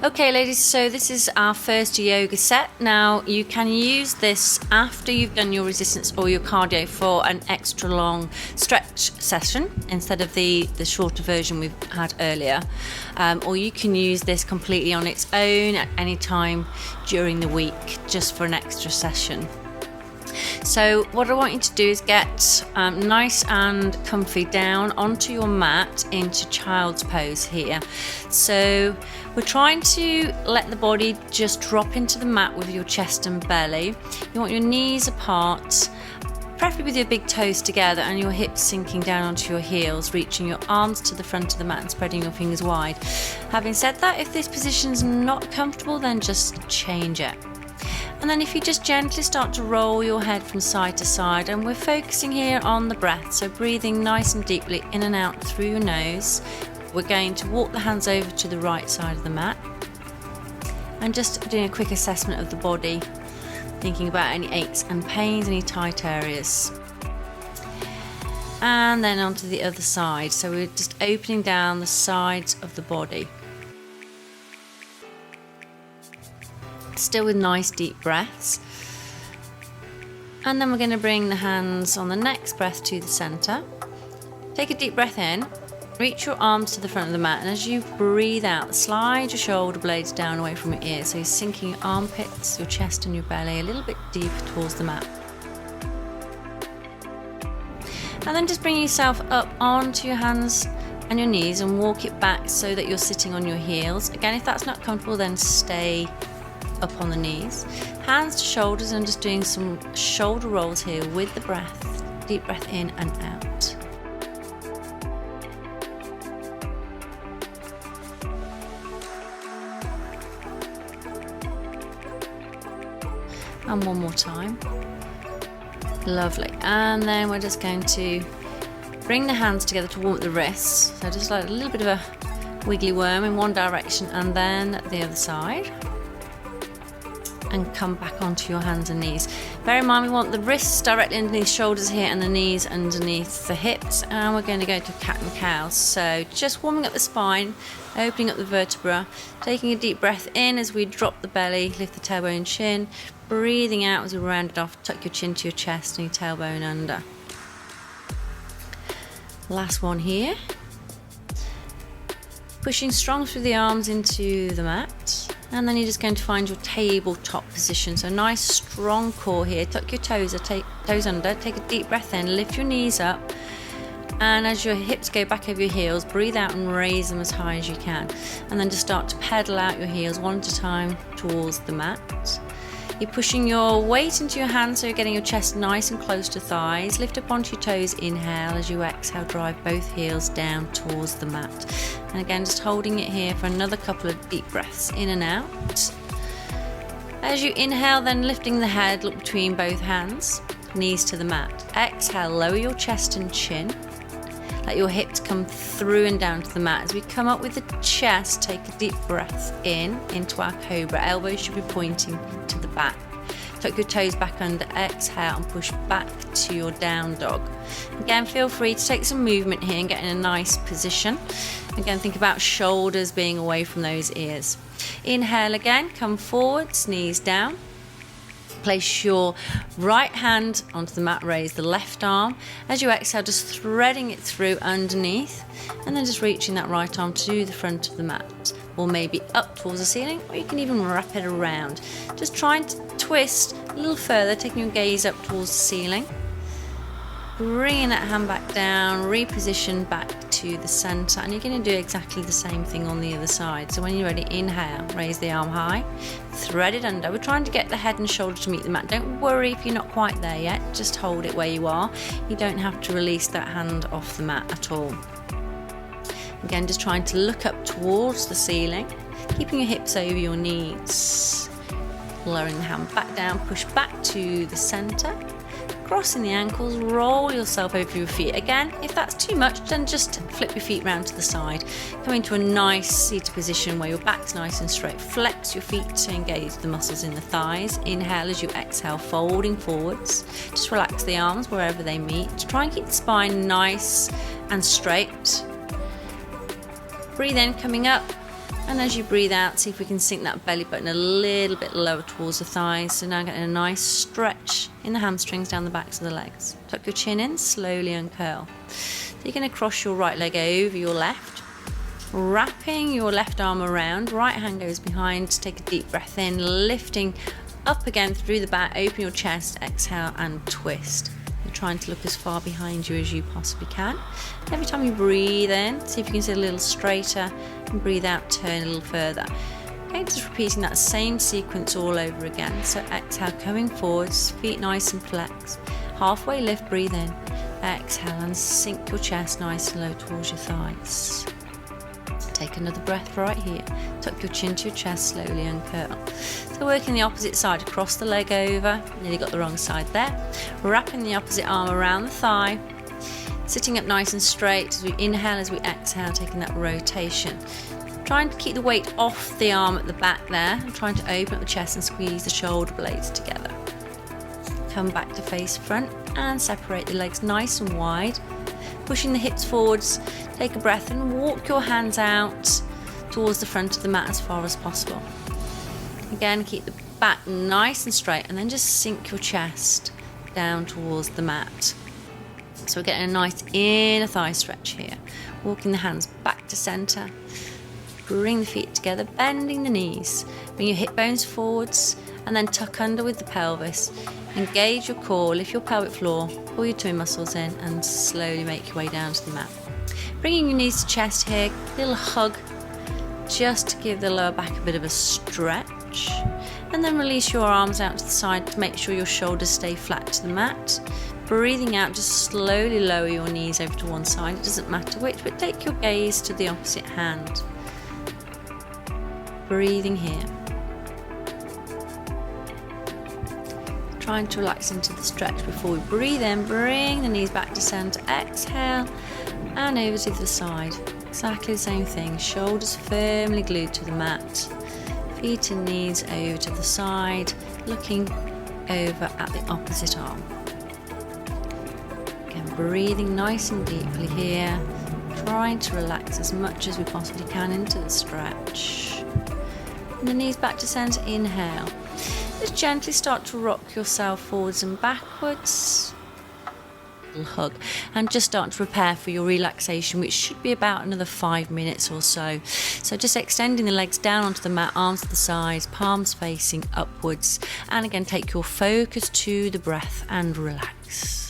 Okay ladies, so this is our first yoga set. Now you can use this after you've done your resistance or your cardio for an extra long stretch session instead of the shorter version we've had earlier, or you can use this completely on its own at any time during the week just for an extra session. So what I want you to do is get nice and comfy down onto your mat into child's pose here. So we're trying to let the body just drop into the mat with your chest and belly. You want your knees apart, preferably with your big toes together and your hips sinking down onto your heels, reaching your arms to the front of the mat and spreading your fingers wide. Having said that, if this position's not comfortable, then just change it. And then if you just gently start to roll your head from side to side, and we're focusing here on the breath, so breathing nice and deeply in and out through your nose. We're going to walk the hands over to the right side of the mat and just doing a quick assessment of the body, thinking about any aches and pains, any tight areas. And then onto the other side, so we're just opening down the sides of the body. Still with nice deep breaths. And then we're going to bring the hands on the next breath to the center. Take a deep breath in, reach your arms to the front of the mat, and as you breathe out, slide your shoulder blades down away from your ears, so you're sinking your armpits, your chest and your belly a little bit deeper towards the mat. And then just bring yourself up onto your hands and your knees and walk it back so that you're sitting on your heels. Again, if that's not comfortable, then stay up on the knees, hands to shoulders, and just doing some shoulder rolls here with the breath. Deep breath in and out. And one more time. Lovely. And then we're just going to bring the hands together to warm up the wrists, so just like a little bit of a wiggly worm in one direction and then the other side. And come back onto your hands and knees. Bear in mind, we want the wrists directly underneath shoulders here and the knees underneath the hips, and we're going to go to cat and cow. So just warming up the spine, opening up the vertebra, taking a deep breath in as we drop the belly, lift the tailbone chin, breathing out as we round it off, tuck your chin to your chest and your tailbone under. Last one here. Pushing strong through the arms into the mat. And then you're just going to find your tabletop position. So nice strong core here. Tuck your toes under. Take a deep breath in. Lift your knees up. And as your hips go back over your heels, breathe out and raise them as high as you can. And then just start to pedal out your heels one at a time towards the mat. You're pushing your weight into your hands, so you're getting your chest nice and close to thighs. Lift up onto your toes, inhale. As you exhale, drive both heels down towards the mat. And again, just holding it here for another couple of deep breaths in and out. As you inhale, then lifting the head, look between both hands, knees to the mat. Exhale, lower your chest and chin. Let your hips come through and down to the mat. As we come up with the chest, take a deep breath in into our cobra. Elbows should be pointing to the back. Tuck your toes back under, exhale and push back to your down dog. Again, feel free to take some movement here and get in a nice position. Again, think about shoulders being away from those ears. Inhale again, come forwards, knees down. Place your right hand onto the mat, raise the left arm. As you exhale, just threading it through underneath, and then just reaching that right arm to the front of the mat, or maybe up towards the ceiling, or you can even wrap it around. Just trying to twist a little further, taking your gaze up towards the ceiling. Bringing that hand back down, reposition back to the center, and you're going to do exactly the same thing on the other side. So when you're ready, inhale, raise the arm high, thread it under. We're trying to get the head and shoulder to meet the mat. Don't worry if you're not quite there yet, just hold it where you are. You don't have to release that hand off the mat at all. Again, just trying to look up towards the ceiling, keeping your hips over your knees. Lowering the hand back down, push back to the center. Crossing the ankles, roll yourself over your feet. Again, if that's too much, then just flip your feet round to the side. Come into a nice seated position where your back's nice and straight. Flex your feet to engage the muscles in the thighs. Inhale as you exhale, folding forwards. Just relax the arms wherever they meet. Try and keep the spine nice and straight. Breathe in, coming up. And as you breathe out, see if we can sink that belly button a little bit lower towards the thighs. So now getting a nice stretch in the hamstrings down the backs of the legs. Tuck your chin in, slowly uncurl. So you're going to cross your right leg over your left, wrapping your left arm around, right hand goes behind. Take a deep breath in, lifting up again through the back, open your chest, exhale and twist. You're trying to look as far behind you as you possibly can. Every time you breathe in, see if you can sit a little straighter, and breathe out, turn a little further. Okay, just repeating that same sequence all over again. So exhale, coming forwards, feet nice and flexed. Halfway lift, breathe in. Exhale and sink your chest nice and low towards your thighs. Take another breath right here. Tuck your chin to your chest, slowly uncurl. So working the opposite side, across the leg over. Nearly got the wrong side there. Wrapping the opposite arm around the thigh. Sitting up nice and straight as we inhale, as we exhale, taking that rotation. Trying to keep the weight off the arm at the back there. I'm trying to open up the chest and squeeze the shoulder blades together. Come back to face front and separate the legs nice and wide. Pushing the hips forwards, take a breath and walk your hands out towards the front of the mat as far as possible. Again, keep the back nice and straight and then just sink your chest down towards the mat. So we're getting a nice inner thigh stretch here. Walking the hands back to center. Bring the feet together, bending the knees. Bring your hip bones forwards and then tuck under with the pelvis. Engage your core, lift your pelvic floor, pull your tummy muscles in and slowly make your way down to the mat. Bringing your knees to chest here, little hug, just to give the lower back a bit of a stretch. And then release your arms out to the side to make sure your shoulders stay flat to the mat. Breathing out, just slowly lower your knees over to one side. It doesn't matter which, but take your gaze to the opposite hand. Breathing here. Trying to relax into the stretch before we breathe in. Bring the knees back to center. Exhale and over to the side. Exactly the same thing. Shoulders firmly glued to the mat. Feet and knees over to the side. Looking over at the opposite arm. Again, breathing nice and deeply here. Trying to relax as much as we possibly can into the stretch. And the knees back to center. Inhale. Just gently start to rock yourself forwards and backwards. Little hug. And just start to prepare for your relaxation, which should be about another 5 minutes or so. So just extending the legs down onto the mat, arms to the sides, palms facing upwards. And again, take your focus to the breath and relax.